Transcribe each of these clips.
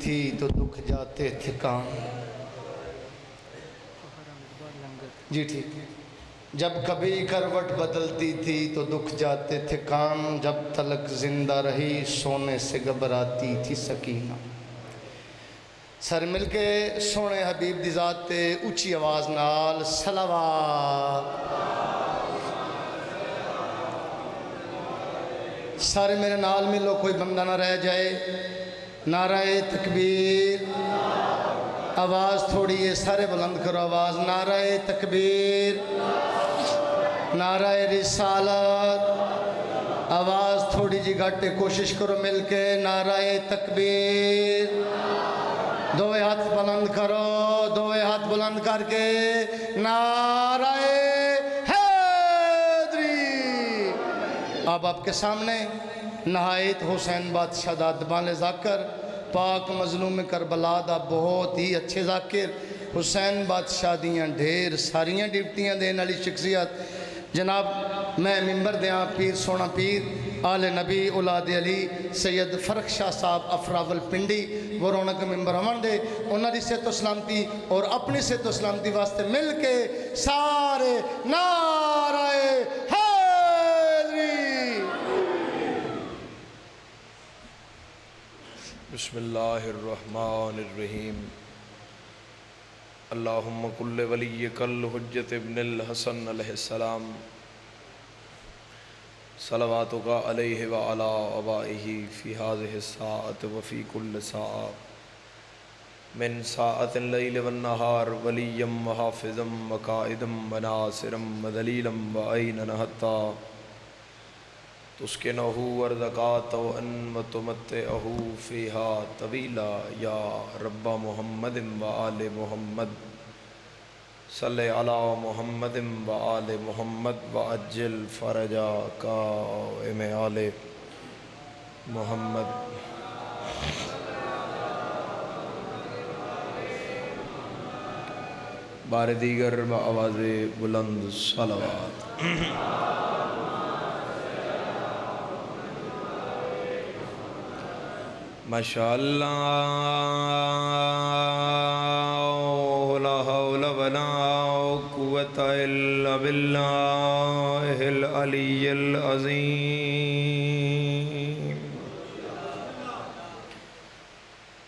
تھی تو دکھ جاتے تھے کان. جی ٹھیک. جب کبھی کروٹ بدلتی تھی تو دکھ جاتے تھے کان. جب تلک زندہ رہی سونے سے گھبراتی تھی سکینہ. سر مل کے سونے حبیب دی ذات تے اونچی آواز نال صلوات. سارے میرے نال ملو، کوئی بندہ نہ رہ جائے. نعرہ تکبیر. آواز تھوڑی ہے، سارے بلند کرو آواز. نعرہ تکبیر، نعرہ رسالت. آواز تھوڑی جی گھٹے، کوشش کرو مل کے. نعرہ تکبیر. دوے ہاتھ بلند کرو، دوے ہاتھ بلند کر کے نعرہ حیدری. اب آپ کے سامنے نہایت حسین بادشاہ دا دبان ذاکر، پاک مظلوم کربلا دا بہت ہی اچھے ذاکر، حسین بادشاہ دیاں ڈھیر ساریاں ڈیوٹیاں دین والی شخصیت. جناب میں ممبر دیاں پیر سونا پیر آل نبی اولاد علی سید فرق شاہ صاحب افراول پنڈی وہ رونق ممبر ہمن دے انہاں دی صحت و سلامتی اور اپنی صحت و سلامتی واسطے مل کے سارے نعرہ حیدری. بسم اللہ الرحمن الرحیم. اللہم کل ولیک الحجت ابن الحسن علیہ السلام صلواتک علیہ وعلا آبائہ فی هذه الساعة وفی کل ساعة من ساعة اللیل والنہار ولیا وحافظا وقائدا وناصرا ودلیلا وعینا حتی تسکنہ ورزقات وان تمتعہ فیہا طویلا یا رب محمد وآل محمد صلی علی محمد وآل محمد وعجل فرجا قائم آل محمد. بار دیگر بآواز بلند صلوات. ماشاءاللہ لا حول ولا قوة الا باللہ العلی العظیم.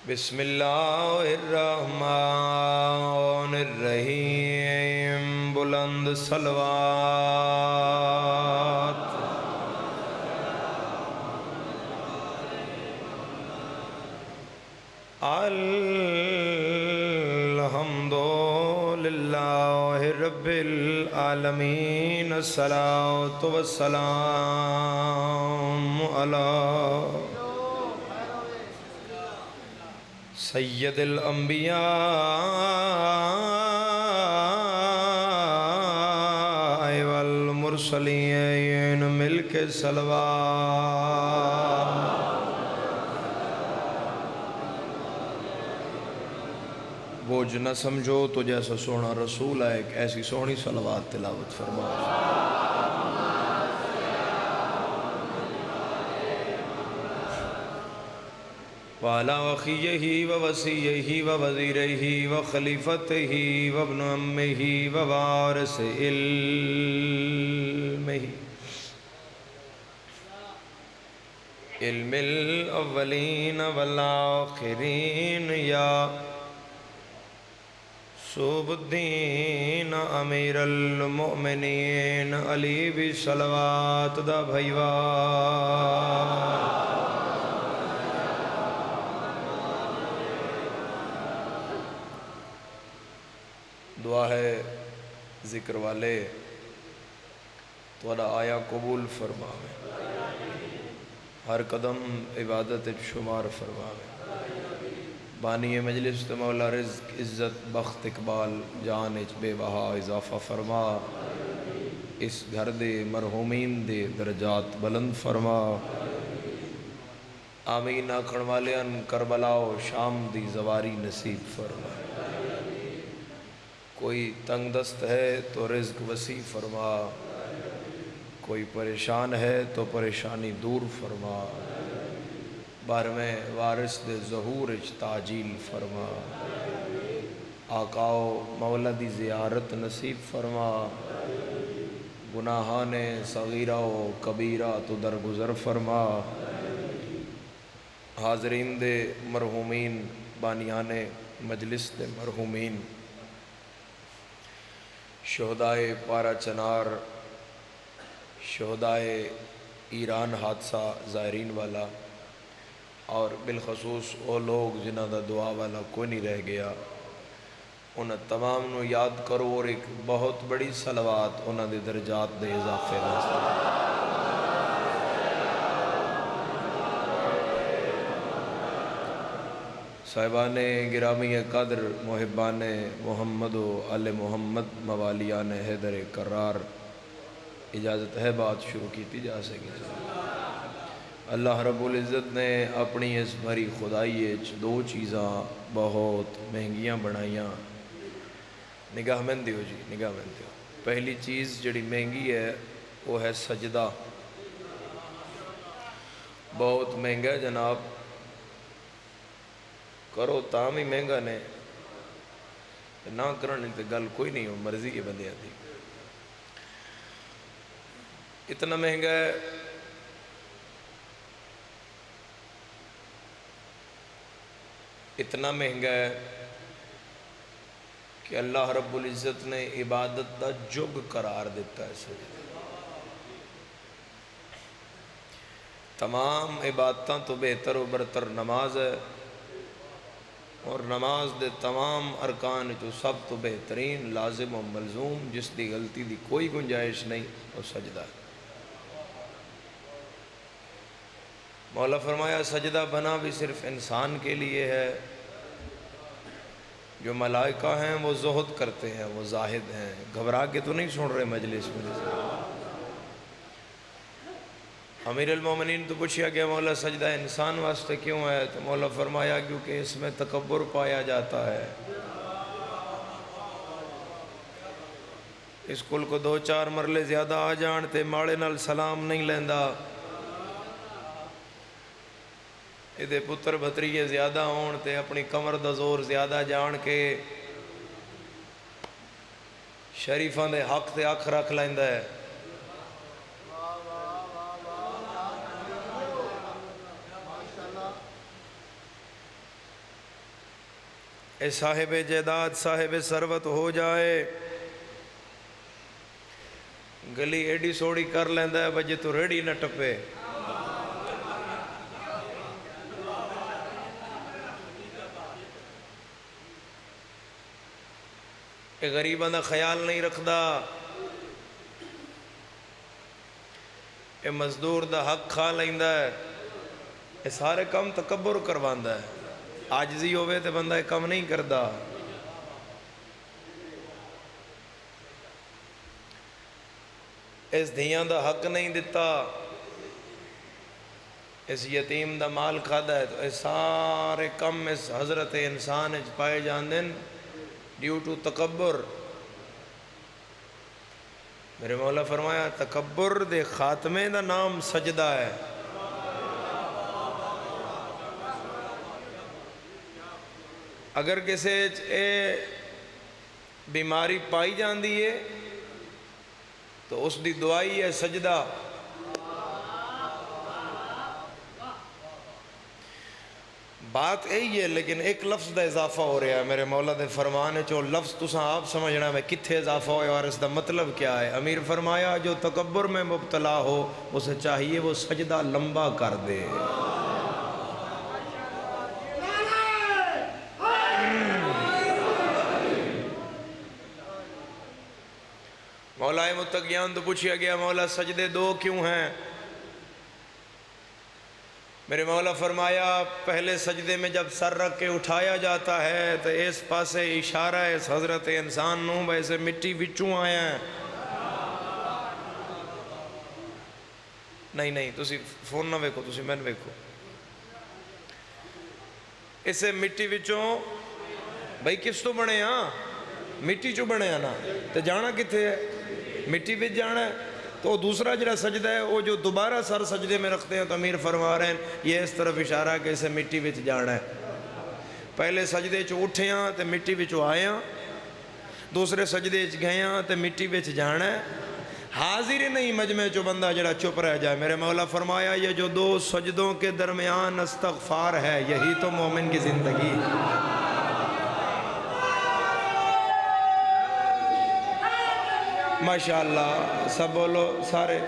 بسم اللہ الرحمن الرحیم. بلند صلوات. الحمد للہ رب العالمین. الصلاۃ والسلام علی سید الانبیاء والمرسلین. مل کے صلوات. بوجھ نہ سمجھو تو جیسا سونا رسول ہے ایک ایسی سونی صلوات تلاوت فرما. وعلی اخیہ ووصیہ ووزیرہ وخلیفتہ وابن عمہ ووارث علمہ علم الاولین والآخرین یا صوب الدین امیر المؤمنین علی بھی صلوات دا بھائیوان. دعا ہے ذکر والے توڑا آیا قبول فرماوے، ہر قدم عبادت شمار فرماوے. بانی مجلس تے مولا رزق عزت بخت اقبال جان اچ بے بہا اضافہ فرما. اس گھر دے مرحومین دے درجات بلند فرما. آمین آکھن والیان کربلا و شام دی زواری نصیب فرما. کوئی تنگ دست ہے تو رزق وسیع فرما، کوئی پریشان ہے تو پریشانی دور فرما. 12ویں وارث دے ظہور اچ تاجیل فرما، آقاو مولا دی زیارت نصیب فرما، گناہان صغیرہ و کبیرہ تو درگزر فرما، حاضرین دے مرحومین، بانیان مجلس دے مرحومین، شہدائے پارا چنار، شہدائے ایران حادثہ زائرین والا، اور بالخصوص وہ لوگ جنہ دا دعا والا کوئی نہیں رہ گیا، انہاں تمام نو یاد کرو اور ایک بہت بڑی صلوات انہاں دے درجات دے اضافے واسطے۔ صاحبان گرامی قدر، محبان محمد و آل محمد، موالیان حیدر کرار، اجازت ہے بات شروع کی جا سکے۔ اللہ رب العزت نے اپنی اس بھری خدائی دو چیزاں بہت مہنگیاں بنائیاں، نگاہ میں دیو جی، نگاہ میں دیو۔ پہلی چیز جڑی مہنگی ہے وہ ہے سجدہ، بہت مہنگا ہے جناب، کرو تام ہی مہنگا نے، نہ کرنے تے گل کوئی نہیں ہو، مرضی کے بندے آتی۔ اتنا مہنگا ہے اتنا مہنگا ہے کہ اللہ رب العزت نے عبادت دا جگ قرار دیتا ہے سجدہ۔ تمام عبادتاں تو بہتر و برتر نماز ہے، اور نماز دے تمام ارکان جو سب تو بہترین لازم و ملزوم، جس دی غلطی دی کوئی گنجائش نہیں، وہ سجدہ ہے۔ مولا فرمایا سجدہ بنا بھی صرف انسان کے لیے ہے، جو ملائکہ ہیں وہ زہد کرتے ہیں، وہ زاہد ہیں۔ گھبرا کے تو نہیں سن رہے مجلس میں؟ امیر المومنین تو پوچھا گیا مولا سجدہ انسان واسطے کیوں ہے؟ تو مولا فرمایا کیونکہ اس میں تکبر پایا جاتا ہے۔ اس کل کو 2-4 مرلے زیادہ آ جانتے، ماڑے نال سلام نہیں لیندہ، ادھے پتر بھتریے زیادہ ہون تے اپنی کمر دا زور زیادہ جان کے شریفاں دے حق تے اکھ رکھ لیندہ ہے۔ اے صاحب جیداد صاحب ثروت ہو جائے، گلی ایڈی سوڑی کر لیندہ ہے بجے تو ریڑی نہ ٹپے۔ اے غریباں دا خیال نہیں رکھدا، اے مزدور دا حق کھا لیندہ ہے، اے سارے کم تکبر کرواندہ ہے۔ عاجزی ہوئے تے بندہ کم نہیں کردا۔ اس دھیاں دا حق نہیں دیتا، اس یتیم دا مال کھادا ہے، تو اے سارے کم اس حضرت انسان اچ پائے جاندن ڈیو ٹو تکبر۔ میرے مولا فرمایا تکبر دے خاتمے دا نام سجدہ ہے۔ اگر کسی اے بیماری پائی جاندی ہے تو اس دی دعائی ہے سجدہ۔ بات یہی ہے لیکن ایک لفظ دا اضافہ ہو رہا ہے میرے مولا دے فرمانے چو، لفظ تساں آپ سمجھنا ہے کتھے اضافہ ہوئے اور اس دا مطلب کیا ہے۔ امیر فرمایا جو تکبر میں مبتلا ہو اسے چاہیے وہ سجدہ لمبا کر دے۔ مولا متقیان تو پوچھیا گیا مولا سجدے 2 کیوں ہیں؟ میرے مولا فرمایا پہلے سجدے میں جب سر رکھ کے اٹھایا جاتا ہے تو اس پاسے اشارہ ہے اس حضرت انسان نوں ویسے مٹی وچوں آیا ہے۔ نہیں تسی فون نہ ویکھو، تسی میں ویکھو، اسے مٹی وچوں بھائی کس تو بنے ہاں؟ مٹی چو بنے ہاں نا، تو جانا کتے ہے؟ مٹی وچ جانا ہے۔ تو دوسرا جڑا سجدہ ہے وہ جو دوبارہ سر سجدے میں رکھتے ہیں تو امیر فرما رہے ہیں یہ اس طرف اشارہ کہ اسے مٹی وچ جانا ہے. پہلے سجدے چ اٹھیاں تے مٹی وچ آیاں، دوسرے سجدے چ گئیاں تے مٹی وچ جانا ہے. حاضر ہی نہیں مجمع چو بندہ جڑا چپ رہ جائے. میرے مولا فرمایا یہ جو دو سجدوں کے درمیان استغفار ہے یہی تو مومن کی زندگی. ماشاءاللہ سب بولو سارے.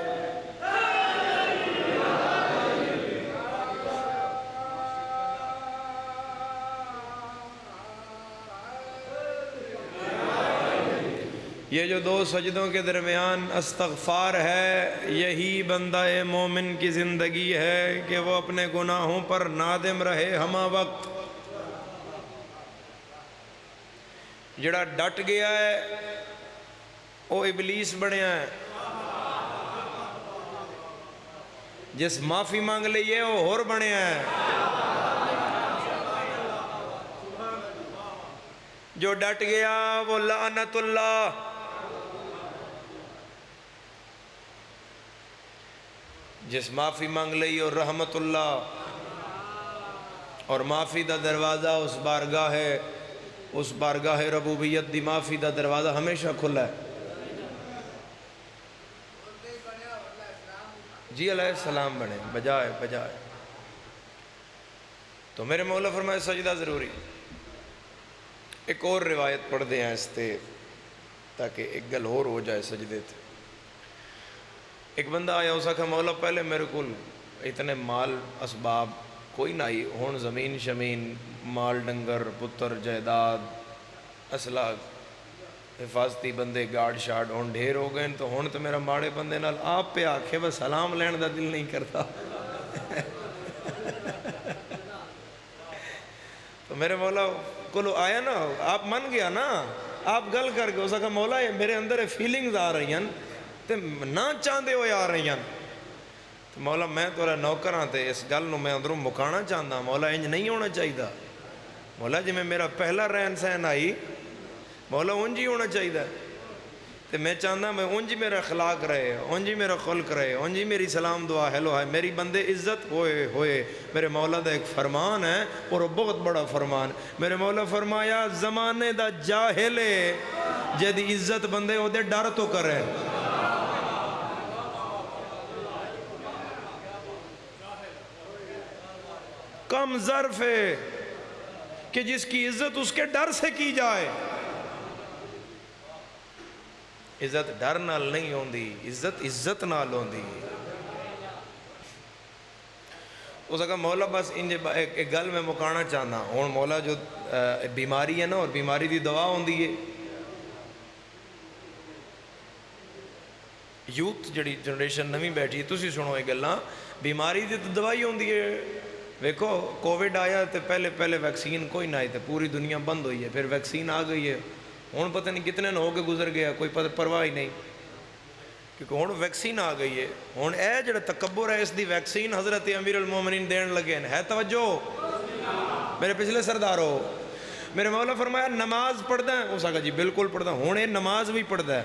یہ جو دو سجدوں کے درمیان استغفار ہے یہی بندہ مومن کی زندگی ہے کہ وہ اپنے گناہوں پر نادم رہے ہمہ وقت. جڑا ڈٹ گیا ہے وہ ابلیس بنیا ہے، جس معافی مانگ لئیے وہ اور بنیا ہے. جو ڈٹ گیا وہ لعنت اللہ. جس معافی مانگ لئی اور رحمت اللہ. اور معافی دا دروازہ اس بارگاہ ربوبیت دی معافی دا دروازہ ہمیشہ کھلا ہے. جی علیہ السلام بنے بجائے. تو میرے مولا فرمائے سجدہ ضروری. ایک اور روایت پڑھ دیں اس تے تاکہ ایک گل اور ہو جائے سجدے تھے. ایک بندہ آیا اسا کہ مولا پہلے میرے کو اتنے مال اسباب کوئی نہ ہی، ہون زمین شمین مال ڈنگر پتر جائیداد اسلحہ حفاظتی بندے گارڈ شارڈ ہون ڈھیر ہو گئے. تو ہون تو میرا ماڑے بندے نال آپ پہ آکھے بس سلام لین دا دل نہیں کرتا. تو میرے مولا کو آیا نا، آپ من گیا نا، آپ گل کر کے اسا کہ مولا میرے اندر فیلنگز آ رہی ہیں تے نہ چاندے ہوئے آ رہی ہیں. تو مولا میں تورا نوکراں تے اس گل نو میں اندروں مکانا چاہتا. مولا انج نہیں ہونا چاہیے. مولا جی میں میرا پہلا رہن سہن آئی مولا انج ہی ہونا چاہیے. تے میں چاہتا میں انج میرا اخلاق رہے، انج میرا خلق رہے، انج میری سلام دعا ہیلو ہے میری بندے عزت ہوئے. میرے مولا دا ایک فرمان ہے اور بہت بڑا فرمان. میرے مولا فرمایا زمانے دا جاہل جدی عزت بندے ہو دے ڈر تو کرے. کم ظرف ہے کہ جس کی عزت اس کے ڈر سے کی جائے. عزت ڈر نال نہیں ہوندی، عزت نال ہوندی. اس کا مولا بس ایک گل میں مکانا چاہنا ہوں. مولا جو بیماری ہے نا اور بیماری دی دوا ہوندی ہے. یوتھ جڑی جنریشن نویں بیٹھی تسی سنو یہ گلاں، بیماری دی دوائی ہوندی ہے. ویکھو کووڈ آیا تو پہلے ویکسین کوئی نہ آئی تو پوری دنیا بند ہوئی ہے. پھر ویکسین آ گئی ہے. ہون پتہ نہیں کتنے ہو کے گزر گیا، کوئی پرواہ ہی نہیں کیونکہ ہون ویکسین آ گئی ہے. ہون اے جڑا تکبر ہے اس دی ویکسین حضرت امیر المومنین دین لگے ہیں. توجہ میرے پچھلے سردارو. میرے مولا فرمایا نماز پڑھدا ہے؟ اس آگا جی بالکل پڑھدا. ہون اے نماز بھی پڑھدا ہے.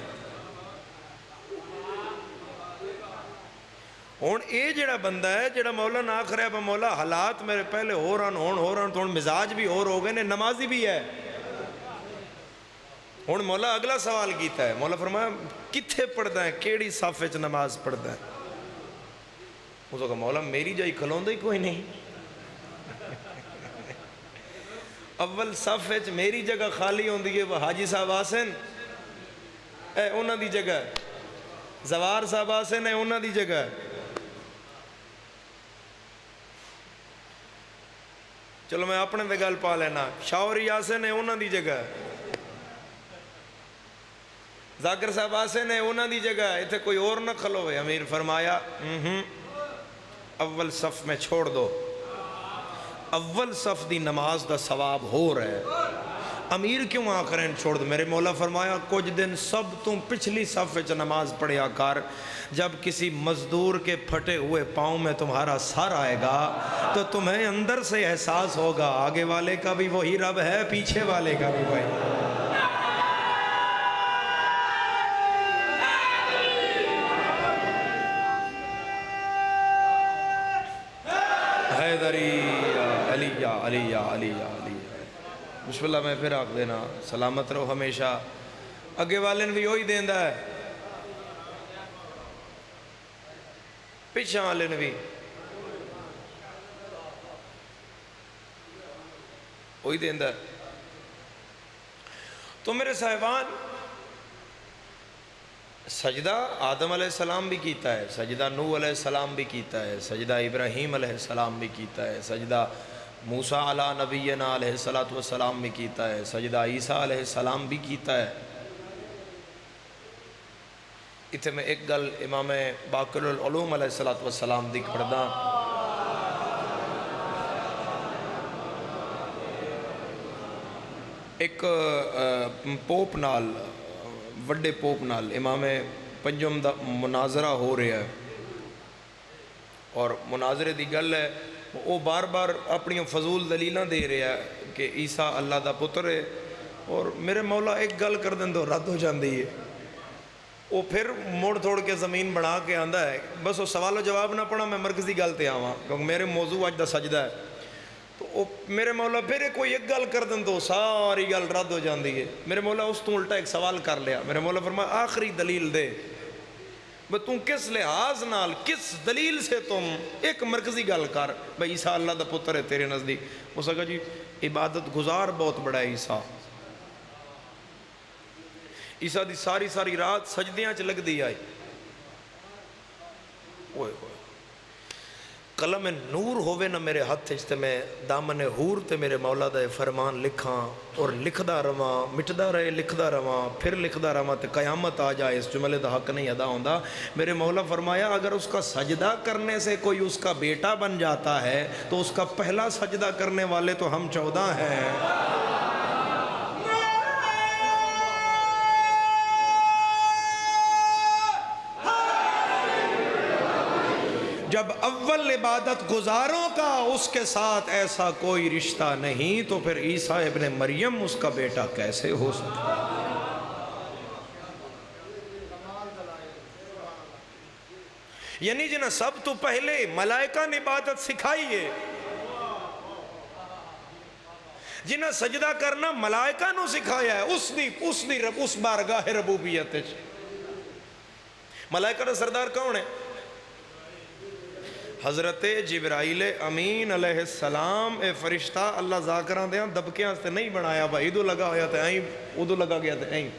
ہون اے جڑا بندہ ہے جڑا مولا نہ آخر ہے مولا حالات میرے پہلے ہو رہن تو مزاج بھی ہو گئے نے، نمازی بھی ہے. ہون مولا اگلا سوال کیتا ہے. مولا فرمایا کتھے پڑھدا ہے، کیڑی صف وچ نماز پڑھدا ہے؟ اس کو کہا مولا میری جائی کھلوندا ہی کوئی نہیں. اول صف وچ میری جگہ خالی ہوندی ہے. وہ حاجی صاحب آسن اے انہاں دی جگہ، زوار صاحب آسن اے انہاں دی جگہ. چلو میں اپنے دے گل پا لینا. شاوری آسن ہے انہاں دی جگہ، ذاکر صاحب آسن ہے انہاں دی جگہ. ایتھے کوئی اور نہ کھلوے. امیر فرمایا اول صف میں چھوڑ دو. اول صف دی نماز دا ثواب ہو رہا ہے. امیر کیوں آخرین چھوڑ دو؟ میرے مولا فرمایا کچھ دن سب تم پچھلی صف وچ نماز پڑھیا کر. جب کسی مزدور کے پھٹے ہوئے پاؤں میں تمہارا سر آئے گا تو تمہیں اندر سے احساس ہوگا آگے والے کا بھی وہی رب ہے، پیچھے والے کا بھی وہی. حیدری یا علی یا علی یا علی یا علی یا بسم اللہ میں پھر آکھ دینا سلامت رہو ہمیشہ اگے والن بھی وہی دیندہ ہے پیچھے والن بھی وہی دیندہ ہے تو میرے صاحبان سجدہ آدم علیہ السلام بھی کیتا ہے سجدہ نوح علیہ السلام بھی کیتا ہے سجدہ ابراہیم علیہ السلام بھی کیتا ہے سجدہ موسیٰ علیہ نبینا علیہ السلام بھی کیتا ہے سجدہ عیسیٰ علیہ السلام بھی کیتا ہے اتھے میں ایک گل امام باقر العلوم علیہ السلام دیکھ پڑھدا ایک پوپ نال وڈے پوپ نال امام پنجم دا مناظرہ ہو رہا ہے اور مناظرے دی گل ہے وہ بار بار اپنی فضول دلیلاں دے رہا ہے کہ عیسیٰ اللہ دا پتر ہے اور میرے مولا ایک گل کر دیں تو رد ہو جاندی ہے وہ پھر موڑ توڑ کے زمین بنا کے آندا ہے بس وہ سوال و جواب نہ پڑھا میں مرکزی گل تے آواں کیونکہ میرے موضوع آج دا سجدہ ہے تو میرے مولا پھر کوئی ایک گل کر دیں تو ساری گل رد ہو جاندی ہے میرے مولا اس تو الٹا ایک سوال کر لیا میرے مولا فرمایا آخری دلیل دے بھئی تم کس لحاظ نال کس دلیل سے تم ایک مرکزی گل کر بھئی عیسیٰ اللہ دا پتر ہے تیرے نزدیک اس نے کہا جی عبادت گزار بہت بڑا ہے عیسیٰ عیسیٰ دی ساری رات سجدیاں چ لگ دی آئی قلم نور ہوئے نہ میرے ہاتھ تے میں دامن حور تے میرے مولا دا فرمان لکھاں اور لکھدا رواں مٹدا رہے لکھدا رواں پھر لکھدا رواں تے قیامت آ جائے اس جملے دا حق نہیں ادا ہوندا میرے مولا فرمایا اگر اس کا سجدہ کرنے سے کوئی اس کا بیٹا بن جاتا ہے تو اس کا پہلا سجدہ کرنے والے تو ہم 14 ہیں جب اول عبادت گزاروں کا اس کے ساتھ ایسا کوئی رشتہ نہیں تو پھر عیسیٰ ابن مریم اس کا بیٹا کیسے ہو سکتا یعنی جنہیں سب تو پہلے ملائکہ نے عبادت سکھائی ہے جنہیں سجدہ کرنا ملائکہ نے سکھایا ہے اس بارگاہ ربوبیت ملائکہ نے سردار کون ہے حضرت جبرائیل امین علیہ السلام اے فرشتہ اللہ ذاکران دیاں دبکیاں سے نہیں بنایا بھائی ادھو لگا ہویا تھے آئیں ادھو لگا گیا تھے آئیں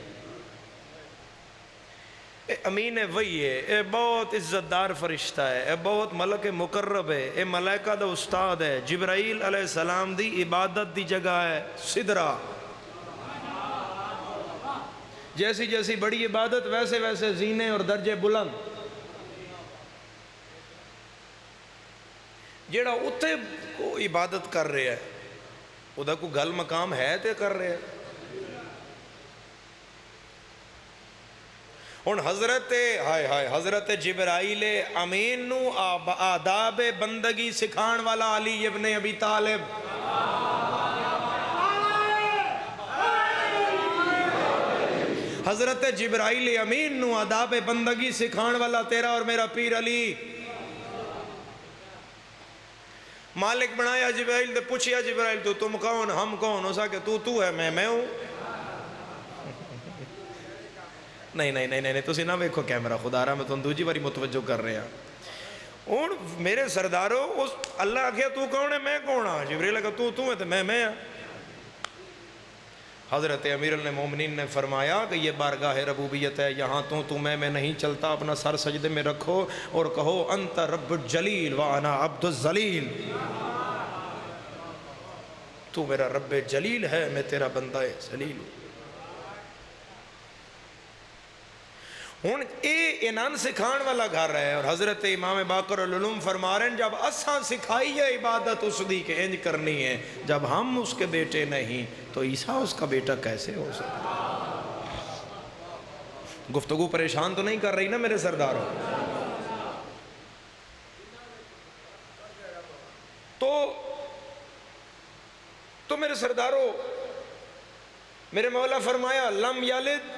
اے امین وہی ہے اے بہت عزتدار فرشتہ ہے اے بہت ملک مقرب ہے اے ملائکہ دا استاد ہے جبرائیل علیہ السلام دی عبادت دی جگہ ہے صدرہ جیسی جیسی بڑی عبادت ویسے ویسے زینے اور درجے بلند جیڑا اتھے کو عبادت کر رہے ہیں ادھا کو گل مقام ہے تے کر رہے ہیں ان حضرت جبرائیل امین نو آداب بندگی سکھان والا علی ابن ابی طالب حضرت جبرائیل امین نو آداب بندگی سکھان والا تیرا اور میرا پیر علی مالک بنایا جبرائیل دے پوچھیا جبرائیل تو تم کون ہم کون ہو سا کہ تو ہے میں ہوں نہیں تسی نہ ویکھو کیمرہ خدا رہا میں تم دوجی باری متوجہ کر رہے ہیں اور میرے سرداروں اللہ کہا تو کون ہے میں کون ہاں جبرائیل کہا تو ہے تو میں ہاں حضرت امیر المومنین نے فرمایا کہ یہ بارگاہ ربوبیت ہے یہاں تو میں نہیں چلتا اپنا سر سجدے میں رکھو اور کہو انت رب الجلیل وانا عبد الذلیل تو میرا رب جلیل ہے میں تیرا بندہ ذلیل ہوں ہون اے انان سکھان والا گھر ہے اور حضرت امام باقر العلوم فرما رہے ہیں جب اساں سکھائی ہے عبادت اس دی کہ انج کرنی ہے جب ہم اس کے بیٹے نہیں تو عیسیٰ اس کا بیٹا کیسے ہو سکتا گفتگو پریشان تو نہیں کر رہی نا میرے سرداروں تو میرے سرداروں میرے مولا فرمایا لم یلد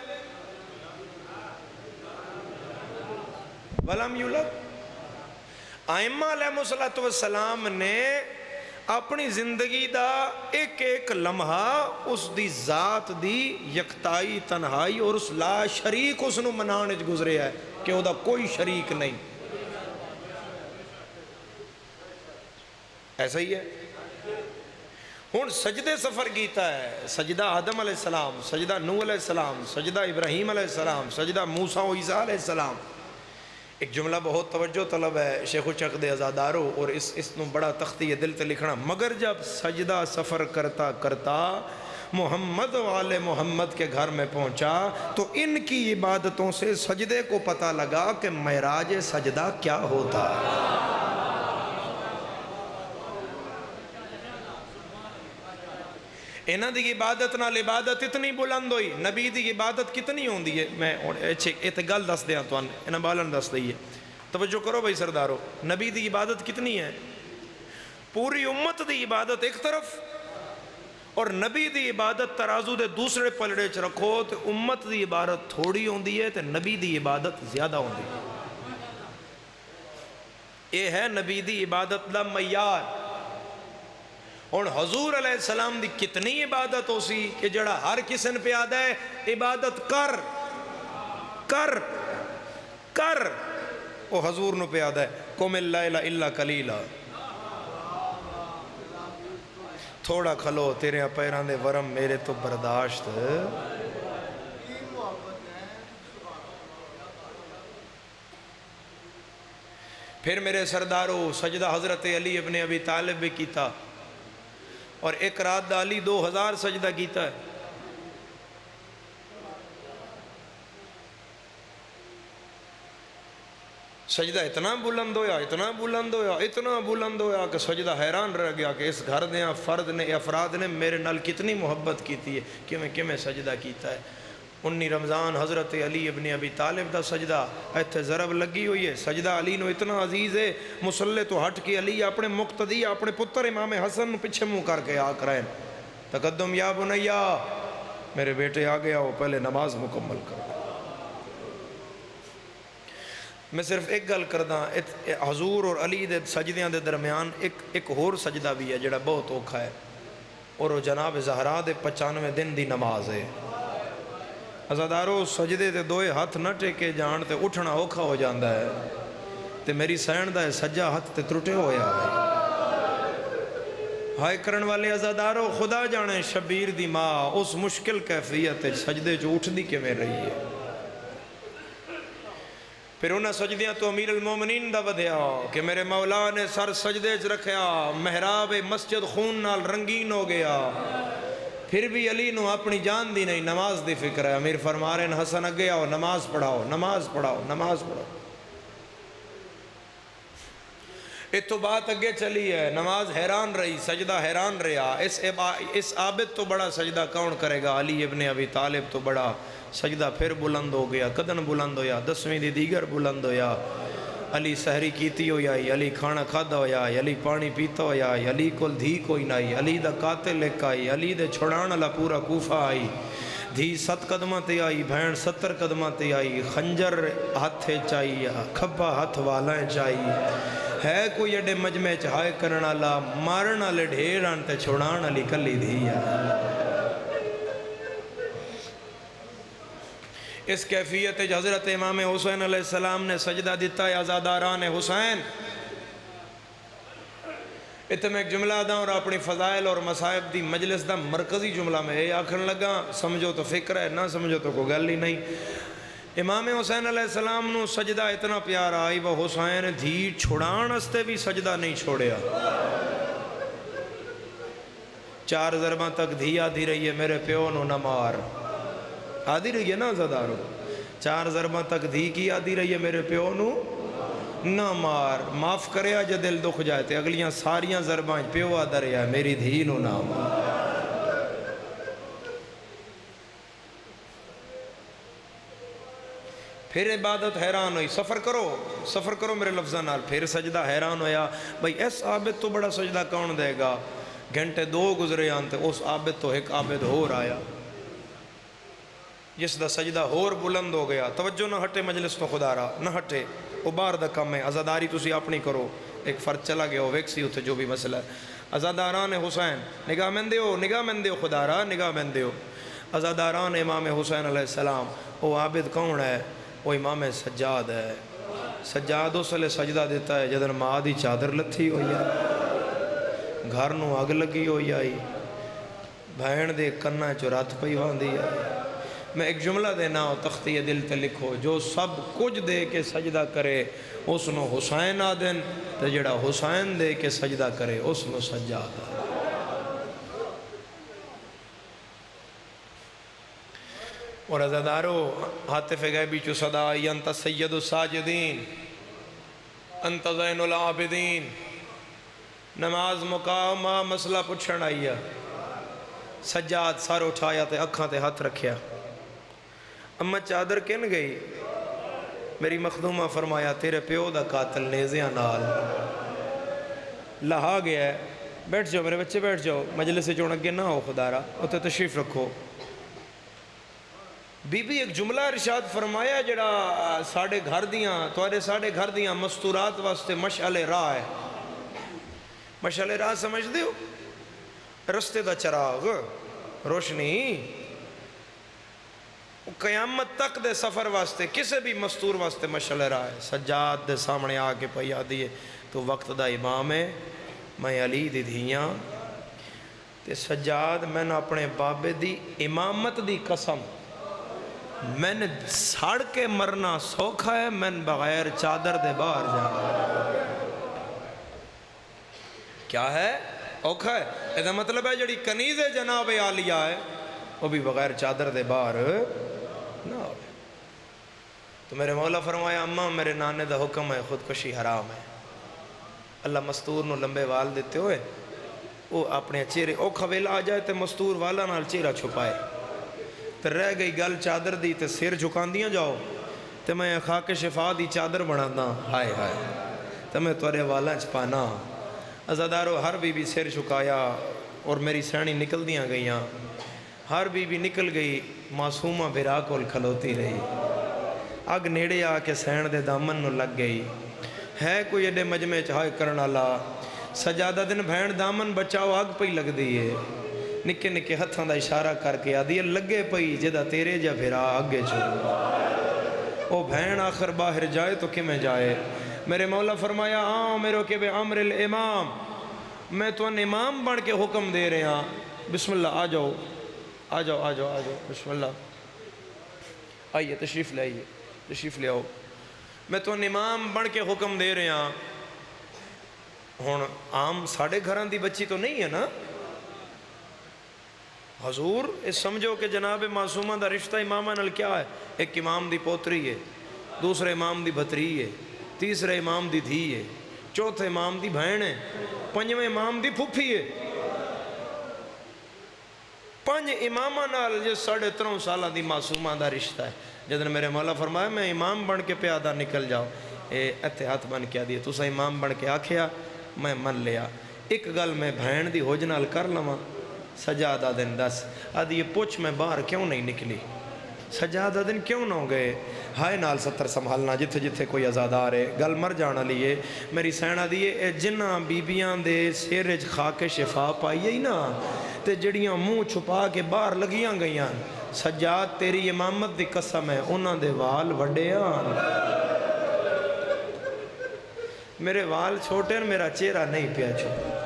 ولم یولد آئمہ علیہ السلام نے اپنی زندگی دا ایک ایک لمحہ اس دی ذات دی یکتائی تنہائی اور اس لا شریک اس نو منانے گزرے ہے کہ وہ دا کوئی شریک نہیں. ایسا ہی ہے. ہن سجدے سفر کیتا ہے، سجدہ آدم علیہ السلام، سجدہ نوح علیہ السلام، سجدہ ابراہیم علیہ السلام، سجدہ موسیٰ و عیسیٰ علیہ السلام. ایک جملہ بہت توجہ طلب ہے شیخ و چک دے ازادارو، اور اس نو بڑا تختی دل تے لکھنا. مگر جب سجدہ سفر کرتا کرتا محمد والے محمد کے گھر میں پہنچا تو ان کی عبادتوں سے سجدے کو پتہ لگا کہ معراج سجدہ کیا ہوتا. انہاں دی عبادت نال عبادت اتنی بلند ہوئی. نبی دی عبادت کتنی ہوندی ہے؟ میں ایک گل دس دیاں تو انہاں بالن دس دئیے. توجہ کرو بھائی سردارو، نبی دی عبادت کتنی ہے؟ پوری امت دی عبادت ایک طرف، اور نبی دی عبادت ترازو دے دوسرے پلڑے چ رکھو تو امت دی عبادت تھوڑی ہوندی ہے تے نبی دی عبادت زیادہ ہوندی ہے. یہ ہے نبی دی عبادت دا معیار. اور حضور علیہ السلام دی کتنی عبادت ہو سی کہ جڑا ہر کسن پہ آدھا ہے عبادت کر کر کر، وہ حضور نو پہ آدھا ہے قم اللیل الا قلیلا، تھوڑا کھلو تیرے پیران دے ورم میرے تو برداشت. پھر میرے سردارو سجدہ حضرت علی ابن ابی طالب بھی کیتا، اور ایک رات دا علی 2000 سجدہ کیتا ہے. سجدہ اتنا بلند ہویا اتنا بلند ہویا اتنا بلند ہویا کہ سجدہ حیران رہ گیا کہ اس گھر دیاں فرد نے افراد نے میرے نال کتنی محبت کیتی ہے کہ میں سجدہ کیتا ہے. 19 رمضان حضرت علی ابن ابی طالب دا سجدہ ایتھے ضرب لگی ہوئی ہے. سجدہ علی نو اتنا عزیز ہے، مسلح تو ہٹ کے علی اپنے مقتدی اپنے پتر امام حسن پیچھے منہ کر کے آ کرائیں تقدم یا بنیا، میرے بیٹے آ گیا ہو پہلے نماز مکمل کر. میں صرف ایک گل کردہ، حضور اور علی دے سجدیاں دے درمیان ایک اور سجدہ بھی ہے جڑا بہت اوکھا ہے، اور وہ جناب زہرا دے 95 دن دی نماز ہے. ازادارو سجدے تے دوئے ہاتھ نہ ٹیکے جان تے اٹھنا اوکھا ہو جاندہ ہے، تے میری سین دا ہے سجا ہاتھ تے ترٹے ہویا ہے. ہائے کرن والے ازادارو خدا جانے شبیر دی ماں اس مشکل کیفیت سجدے جو اٹھ دی کے میں رہی ہے. پھر انہاں سجدیاں تو امیر المومنین دا بدھیا کہ میرے مولا نے سر سجدے چ رکھیا، محراب مسجد خون نال رنگین ہو گیا. پھر بھی علی نو اپنی جان دی نہیں نماز دی فکر ہے. امیر فرما رہے ہیں حسن اگے آؤ نماز پڑھاؤ نماز پڑھاؤ نماز پڑھاؤ. اتو بات اگے چلی ہے، نماز حیران رہی، سجدہ حیران رہا. اس عابد تو بڑا سجدہ کون کرے گا؟ علی ابن ابی طالب تو بڑا سجدہ پھر بلند ہو گیا، قدن بلند ہویا، 10ویں دی دیگر بلند ہویا. علی سحری کیتی ہویا، علی کھانا کھادا ہویا، علی پانی پیتا ہویا، علی کول دھی کوئی نائی، علی دا قاتل ایک آئی، علی دے چھڑان اللہ پورا کوفہ آئی. دھی 7 قدمہ تے آئی، بھین 70 قدمہ تے آئی، خنجر ہاتھے چاہیے، کھبا ہاتھ والائیں چاہیے. ہے کوئی اڈے مجمع چاہے کرنا اللہ مارنا لے ڈھیران تے چھڑان علی کلی دھیا. اس کیفیت حضرت امام حسین علیہ السلام نے سجدہ دیتا ہے ازاداران حسین. اتنے میں ایک جملہ دا اور اپنی فضائل اور مصائب دی مجلس دا مرکزی جملہ میں یہ آکھن لگا، سمجھو تو فکر ہے نہ سمجھو تو کوئی گل ہی نہیں. امام حسین علیہ السلام نو سجدہ اتنا پیارا آئی وہ حسین دھی چھڑان استے بھی سجدہ نہیں چھوڑیا. 4 ضرباں تک دھی آدھی رہی ہے میرے پیو نو نہ مار، آدھی رہی ہے نا زدارو. 4 ضرباں تک دھی کی آدھی رہی ہے میرے پیو نو نہ مار، معاف کرے آج دل دکھ جائے تے اگلیاں ساریاں ضرباں پیو آدھا رہا ہے میری دھی نو نہ مار. پھر عبادت حیران ہوئی. سفر کرو میرے لفظہ نال. پھر سجدہ حیران ہویا بھئی اس عابد تو بڑا سجدہ کون دے گا. گھنٹے 2 گزرے آنتے اس عابد تو ایک عابد ہور آیا جس دا سجدہ ہور بلند ہو گیا. توجہ نہ ہٹے مجلس تو خدا رہا نہ ہٹے. وہ باہر دا کم ہے، عزاداری تسی اپنی کرو، ایک فرد چلا گیا ہو ویکسی اتھے جو بھی مسئلہ ہے۔ عزاداران حسین نگاہ میں دیو خدا را نگاہ میں دیو۔ عزاداران امام حسین علیہ السلام، وہ عابد کون ہے؟ وہ امام سجاد ہے۔ سجاد اس لئے سجدہ دیتا ہے جدن ماں دی چادر لتھی ہوئی ہے، گھر نو اگ لگی ہوئی آئی، بھین دے کنہ چرات پئی واندی آئی۔ میں ایک جملہ دینا ہو تختی دل تے لکھو، جو سب کچھ دے کے سجدہ کرے اس نو حسین آدن، تے جڑا حسین دے کے سجدہ کرے اس نو سجاد آدن۔ اور عزادارو حاطف غیبی چو صدا آئی، انت سید الساجدین انت زین العابدین۔ نماز مقامہ مسئلہ پچھڑ آئیا، سجاد سار اٹھایا تے اکھاں تے ہاتھ رکھیا۔ اماں چادر کن گئی؟ میری مخدومہ فرمایا تیرے پیو دا قاتل نیزیاں نال لہا گیا ہے۔ بیٹھ جاؤ میرے بچے، بیٹھ جاؤ، مجلس سے چون اگے نہ ہو خدا را، اتنے تشریف رکھو۔ بی بی ایک جملہ ارشاد فرمایا جڑا ساڑھے گھر دیاں توارے ساڑھے گھر دیاں مستورات واسطے مشعل راہ ہے۔ مشعل راہ سمجھ دیو؟ رستے دا چراغ، روشنی، قیامت تک دے سفر واسطے کسے بھی مستور واسطے مشعل راہ ہے۔ سجاد دے سامنے آکے پیا دیئے تو وقت دا امام ہے، میں علی دی دھیاں تے سجاد میں نے اپنے بابے دی امامت دی قسم، میں نے ساڑھ کے مرنا سوکھا ہے، میں نے بغیر چادر دے باہر جانا۔ کیا ہے؟ اوکھا ہے۔ ایسا مطلب ہے جڑی کنیز جناب عالیہ ہے وہ بھی بغیر چادر دے باہر نہ ہو۔ تو میرے مولا فرمایا اماں میرے نانے دا حکم ہے خودکشی حرام ہے۔ اللہ مستور نو لمبے وال دیتے ہوئے وہ اپنے چہرے اوکھا ویلا آ جائے تے مستور والا نال چہرہ چھپائے، تے رہ گئی گل چادر دی تے سر جھکان دیاں جاؤ تے میں خاک شفا دی چادر بنا دا، ہائے ہائے تے میں توارے والا چھپانا۔ عزادارو ہر بی بی سر جھکایا اور میری سینی نکل دیاں گئیاں، ہر بی بی نکل گئی، معصومہ بھرا کول کھلوتی رہی، اگ نیڑے آ کے سین دے دامن نو لگ گئی۔ ہے کوئی ایڈے مجمع چاہے کرنا لا، سجادہ دن بھین دامن بچاؤ اگ پئی لگ دیئے، نکے نکے ہتھاں دا اشارہ کر کے آدھی لگے پئی جدہ تیرے جا بھرا آگے چھوڑ۔ او بھین آخر باہر جائے تو کمیں جائے؟ میرے مولا فرمایا آمرو کے بے عمر الامام، میں تو ان امام بن کے حکم دے رہے ہیں، بسم اللہ آ جاؤ آ جاؤ آ جاؤ آ جاؤ، بسم اللہ آئیے تشریف لے آئیے تشریف لے آؤ، میں تو ان امام بن کے حکم دے رہے ہیں۔ ہون عام ساڑھے گھران دی بچی تو نہیں ہے نا حضور، اس سمجھو کہ جناب معصومہ دا رشتہ امامہ نال کیا ہے؟ ایک امام دی پوتری ہے، دوسرے امام دی بھتری ہے، تیسرے امام دی دھی ہے، چوتھے امام دی بہن ہے، پنجویں امام دی پھوپھی ہے۔ پنج امامہ نال جو 3.5 سالہ دی معصومہ دا رشتہ ہے۔ جدن میرے مولا فرمایا میں امام بن کے پیادہ نکل جاؤ، اے اتحاد بن کے آدھی تو سا امام بن کے آکھیا میں من لیا۔ ایک گل میں بھین دی ہوجنال کر لما، سجادہ دن دس آدھی یہ پوچھ میں باہر کیوں نہیں نکلی؟ سجادہ دن کیوں نہ ہو گئے؟ ہائے نال 70 سنبھالنا جتھے جتھے کوئی آزادار ہے، گل مر جانا لیے میری سینہ دیئے اے جنہ بیبیاں دے سیرج خاک شفا پائیے ہی نا تے جڑیاں منہ چھپا کے باہر لگیاں گئیاں، سجاد تیری امامت دی قسم ہے انہاں دے وال وڈیاں، میرے وال چھوٹے میرا چہرہ نہیں پیا چھوٹا۔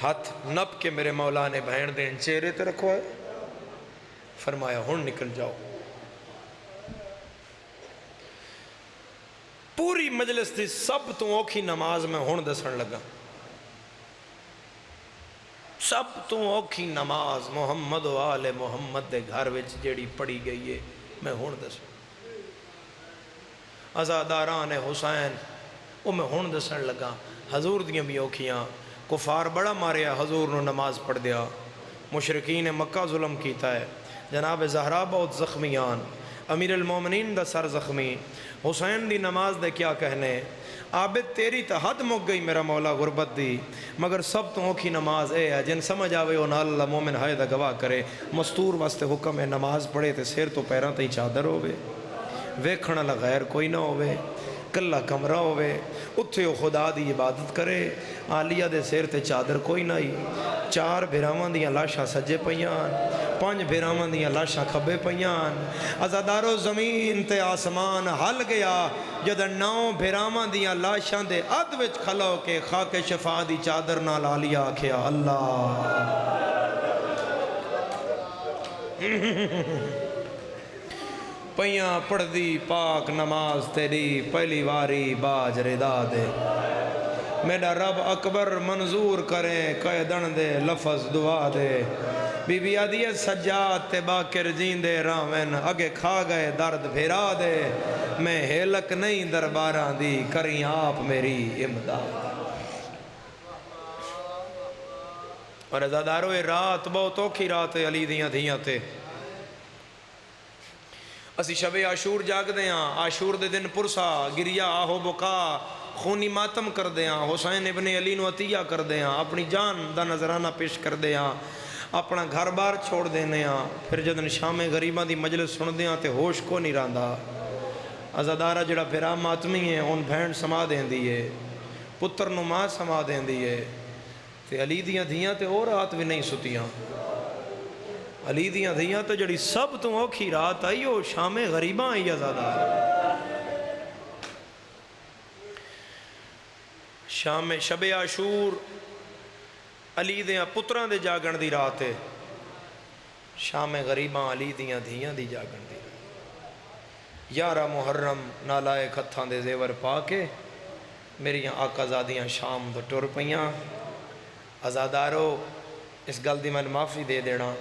ہاتھ نپ کے میرے مولا نے بہن دین چہرے تے رکھو ہے، فرمایا ہن نکل جاؤ۔ پوری مجلس تھی سب تو اوکھی نماز میں ہن دسن لگا، سب تو اوکھی نماز محمد و آل محمد دے گھر وچ جیڑی پڑھی گئی ہے میں ہن دسن، عزاداران حسین وہ میں ہن دسن لگا۔ حضور دیاں بھی اوکھیاں، کفار بڑا ماریا حضور نو نماز پڑھ دیا، مشرکین مکہ ظلم کیتا ہے، جناب زہرا بہت زخمیان، امیر المومنین دا سر زخمی، حسین دی نماز دے کیا کہنے، عابد تیری تا حد مک گئی میرا مولا غربت دی، مگر سب تو اوکھی نماز اے ہے جن سمجھ آوے وہ نال اللہ مومن ہائے دا گواہ کرے، مستور واسطے حکم ہے نماز پڑھے تے سیر تو پیران تے چادر ہوئے، ویکھن والا غیر کوئی نہ ہوئے، کلا کمرہ ہوئے، اتھے وہ خدا دی عبادت کرے، آلیہ دے سیر تے چادر کوئی نہ ہی، 4 بھراواں دیاں لاشاں سجے پیان، 5 بھراواں دیاں لاشاں کھبے پیان، عزادارو زمین تے آسمان ہل گیا جدن 9 بھراواں دیاں لاشاں دے اد وچ کھلو کے خاک شفا دی چادر نال آلیہ آکھیا اللہ پیاں پڑھ دی پاک نماز تیری پہلی واری باج ردا دے، میرا رب اکبر منظور کریں قیدن دے لفظ دعا دے، بی بی آدیے سجاد تے باکر جیندے راوین اگے کھا گئے درد بھیرا دے، میں ہیلک نہیں درباراں دی کریں آپ میری امداد۔ اور عزادارو یہ رات بہت اوکھی رات علی دیاں دھیاں تے، اسی شب عاشور جاگ دیاں، عاشور دے دن پرسا گریا آہو بکا خونی ماتم کر دیاں، حسین ابن علی نو عطیہ کر دیاں، اپنی جان دا نظرانہ پیش کر دیاں، اپنا گھر بار چھوڑ دیاں، پھر جدن شام غریباں دی مجلس سن دیاں تے ہوش کو نہیں راندا، عزادارہ جڑا پھرا ماتمی ہے ان بھین سما دین دیئے، پتر نو ماں سما دین دیئے، تے علی دیاں دھیاں تے اور رات بھی نہیں ستیاں، علی دیاں دھیاں تو جڑی سب تو اوکھی رات آئی ہو شام غریباں آئی عزادار، شام شب عاشور علی دیاں پتران دے جاگن دی رات ہے، شام غریباں علی دیاں دھیاں دی جاگن دی رات، 11 محرم نالائے کھتھاں دے زیور پا کے میری آقا زادیاں شام دو ٹر پیاں، عزادارو اس گل دی میں معافی دے دینا،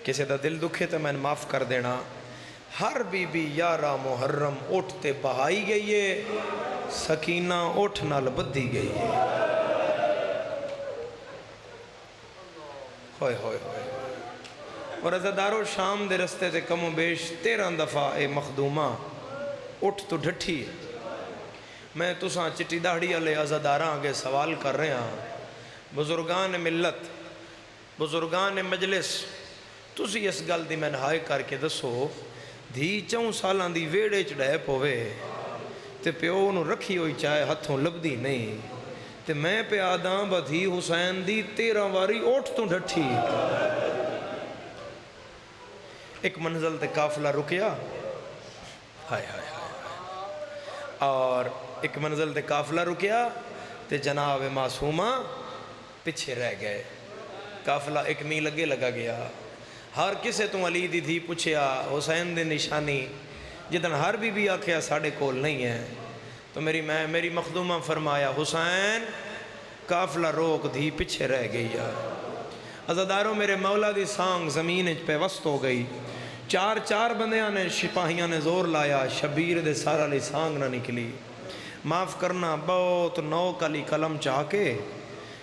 کسی دا دل دکھے تو میں معاف کر دینا، ہر بی بی 11 محرم اٹھتے بہائی گئی ہے، سکینہ اٹھ نال بدھی گئی ہے، ہوئے ہوئے ہوئے، اور عزادارو شام دے رستے تے کم و بیش 13 دفعہ اے مخدومہ اٹھ تو ڈھٹھی ہے، میں تساں چٹی داڑھی علی عزاداراں آگے سوال کر رہے ہیں، بزرگان ملت بزرگان مجلس تسی اس گل دی میں نہائے کر کے دسو، دھی 4 سالان دی ویڑے چڑھائے پوے تے پیو نو رکھی ہوئی چاہے ہتھوں لبدی نہیں، تے میں پہ آدھاں بدھی حسین دی 13 واری اوٹھ تو ڈھٹھی، ایک منزل تے قافلہ رکیا، ہائے ہائے ہائے، اور ایک منزل تے قافلہ رکیا تے جناب معصومہ پچھے رہ گئے، قافلہ 1 میل لگے لگا گیا، ہر کسے تو علی دی دھی پوچھیا حسین دی نشانی، جدن ہر بی بی آکھیا ساڑھے کول نہیں ہے، تو میری مخدومہ فرمایا حسین قافلہ روک دھی پچھے رہ گئی ہے، عزاداروں میرے مولا دی سانگ زمین پہ وسط ہو گئی، 4 بندیاں نے شپاہیاں نے زور لایا، شبیر دے سارا لی سانگ نہ نکلی، معاف کرنا بہت 9 کلی قلم چاہ کے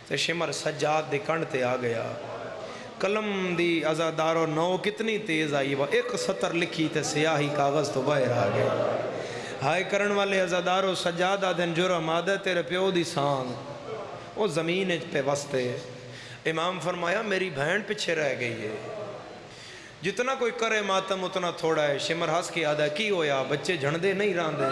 تے شمر سجاد دے کنڈ تے آ گیا، قلم دی عزادارو 9 کتنی تیز آئی، وہ 1 سطر لکھی تے سیاہی کاغذ تو باہر آ گئے، ہائے کرن والے عزادارو سجاد آدھن جرم آدھے تیرے پیو دی سانگ، وہ زمین پہ وستے، امام فرمایا میری بہن پیچھے رہ گئی ہے، جتنا کوئی کرے ماتم اتنا تھوڑا ہے، شمر ہس کی آدھا کی ہویا بچے جھندے نہیں راندے،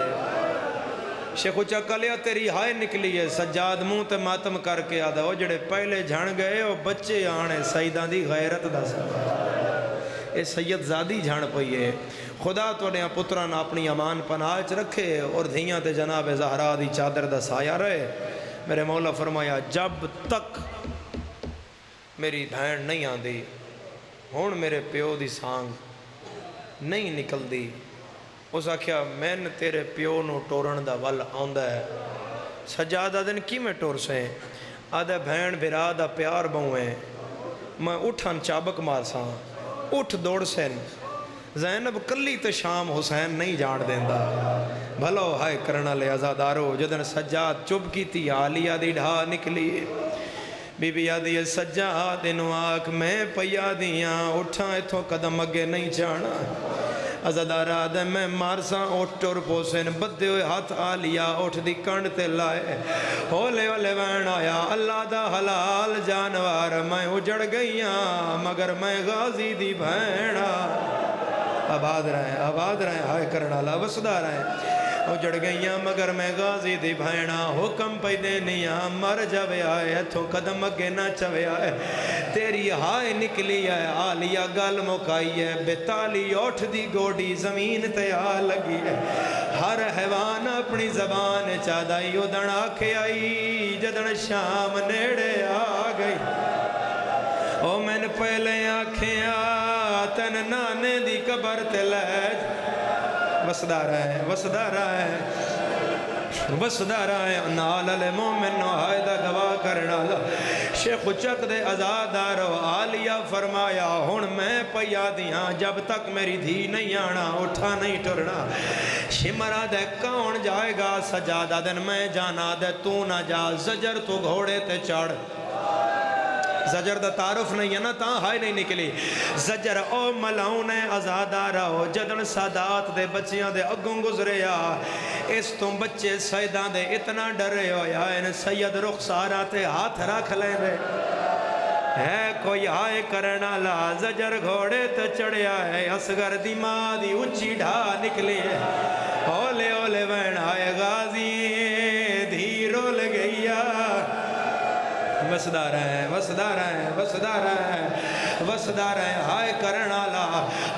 شیخ اچھا کلیا تیری ہائے نکلی ہے، سجاد منہ تے ماتم کر کے آدھا وہ جڑے پہلے جھن گئے وہ بچے آنے سیدان دی غیرت دا سب، اے سید زادی جھن پئی ہے، خدا تو نے پتران اپنی امان پناہ رکھے اور دھیاں تے جناب زہرا دی چادر دا سایہ رہے، میرے مولا فرمایا جب تک میری بہن نہیں آندی ہون میرے پیو دی سانگ نہیں نکل دی، اس آکھیا میں نے تیرے پیو نو ٹورن دا ول آندہ ہے، سجاد آدھن کی میں ٹور سے آدھا بہن بھرا دا پیار بہویں، میں اٹھن چابک مار ساں اٹھ دوڑ سین، زینب کلی تے شام حسین نہیں جان دیندہ، بھلو ہائے کرنا لے عزادارو جدن سجاد چب کی تھی آلیہ دی ڈھا نکلی، بی بی آدھی سجاد انو آکھ میں پیا دیاں اٹھاں اتھوں قدم اگے نہیں جانا، عزادار آدھے میں مارساں اٹھ ٹور پوسن بدے ہوئے ہاتھ آلیا اٹھ دی کنڈ تے لائے، ہولے ہولے وین آیا اللہ دا حلال جانوار میں اجڑ گئیاں مگر میں غازی دی بھیڑا، آباد رہیں ہائے کرنا لا وسدا رہیں اجڑ گئیاں مگر میں غازی دی بھائنا حکم پہ دینیاں مر جاوے آئے ہتھوں قدم اگے نہ چوے آئے تیری ہائے نکلی ہے آلیا گل مکائی ہے بیتالی اوٹھ دی گوڑی زمین تے آ لگی ہے ہر حیوان اپنی زبان چادائی ادھن آکھے آئی جدن شام نیڑے آ گئی او میں نے پہلے آنکھیں تن نانے دی قبر تے لیج وسدا رہا ہے نال المومن نوحائدہ گواہ کرنا شیخ چک دے ازادارو آلیہ فرمایا ہون میں پیا دیاں جب تک میری دھی نہیں آنا اٹھا نہیں ٹرنا شمرہ دے کون جائے گا سجادہ دن میں جانا دے تو نہ جا زجر تو گھوڑے تے چڑھ زجر دا تعارف نہیں ہے نا تاں ہائے نہیں نکلی زجر او ملاؤن ازادارہ ہو جدن سادات دے بچیاں دے اگوں گزرے اس تم بچے سیدان دے اتنا ڈرے ہو یا ان سید رخسارہ تے ہاتھ رکھ لیں دے ہے کوئی ہائے کرنا لا زجر گھوڑے تے چڑھیا ہے اصغر دی ماں دی اچھی ڈھا نکلی ہے اولے اولے وین آئے غازی دھیرو لگیا وسدا رہے ہائے کرنا لا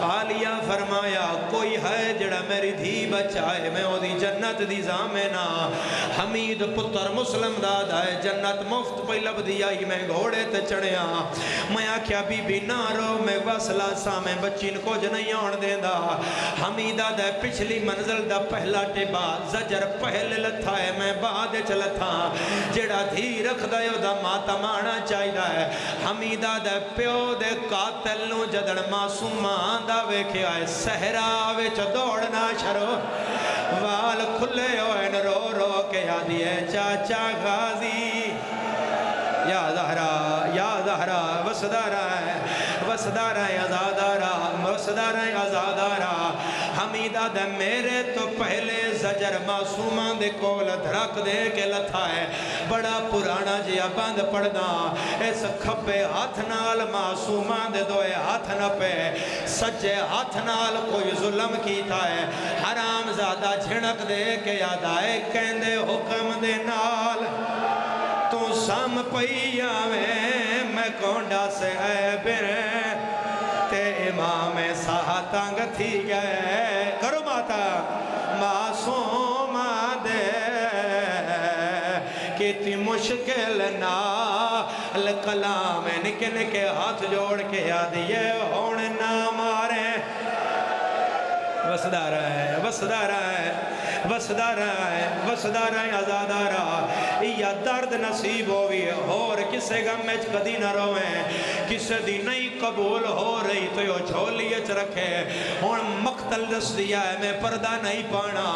آلیہ فرمایا کوئی ہے جڑا میری دھی بچائے میں او دی جنت دی زامنہ حمید پتر مسلم داد ہے جنت مفت پہ لب دیائی میں گھوڑے تے چڑھیا میں آکھیا بی بی نہ رو میں وصلہ سامیں بچین کو جنہیں آن دے دا حمیدہ دے پچھلی منزل دا پہلا ٹبا زجر پہلے لتھا ہے میں بعد چلتھا جڑا دھی رکھ دیو دا ماتا مانا چاہی دا ہے حمیدہ دے پیو دے قاتل نو جدن معصومان دا ویکھے آئے سہراوے چا دوڑنا شروع وال کھلے ہوئے رو رو کے یادی ہے چاچا غازی یا زہرا وسدارہ ازادارہ حمیدہ دے میرے تو پہلے زجر معصومان دے کول دھرک دے کے لتھا ہے بڑا پرانا جیا بند پڑھنا اس کھپے ہاتھ نال معصومان دے دوئے ہاتھ نہ پہ سجے ہاتھ نال کوئی ظلم کیتا ہے حرام زادہ جھنک دے کے یاد آئے کہندے حکم دے نال تو سام پئیا میں کونڈا سے اے برے تے امام ساہا تانگ تھی گئے کرو ماتا معصوم دے کیتی مشکل نا الکلام نکن کے ہاتھ جوڑ کے یاد یہ ہون نہ مارے وسدا رہے ازادارہ یا درد نصیب ہوئی اور کسے غم میں کدی نہ رویں کسے دی نہیں قبول ہو رہی تو یہ جھولیت رکھے ہون مقتل دس دیا ہے میں پردہ نہیں پانا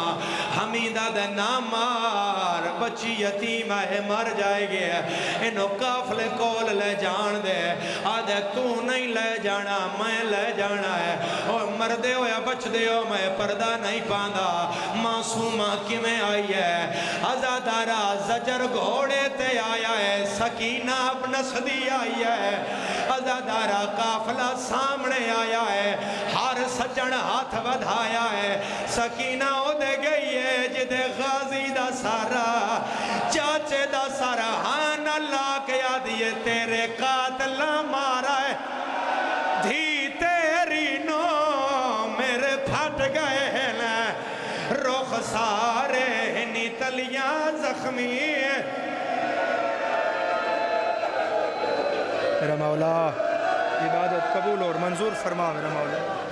حمیدہ دے نامار بچی یتیم ہے مر جائے گیا انہوں کافلے کول لے جان دے آدھے تو نہیں لے جانا میں لے جانا ہے اور مردے ہو یا بچ دے ہو میں پردہ نہیں پاندہ معصومہ کی میں آئی ہے ازادارہ زجر گھوڑے تے آیا ہے سکینہ اب نسدی آئی ہے ازادارہ قافلہ سامنے آیا ہے ہر سجن ہاتھ بدھایا ہے سکینہ ہو دے گئی ہے جدے غازی دا سارا چاچے دا سارا ہاں اللہ کے یادیے تیرے قاتل مارا ہے دھی تیری نو میرے پھٹ گئے ہیں رخ سارے ہنی تلیاں زخمی میرا مولا عبادت قبول اور منظور فرما میرا مولا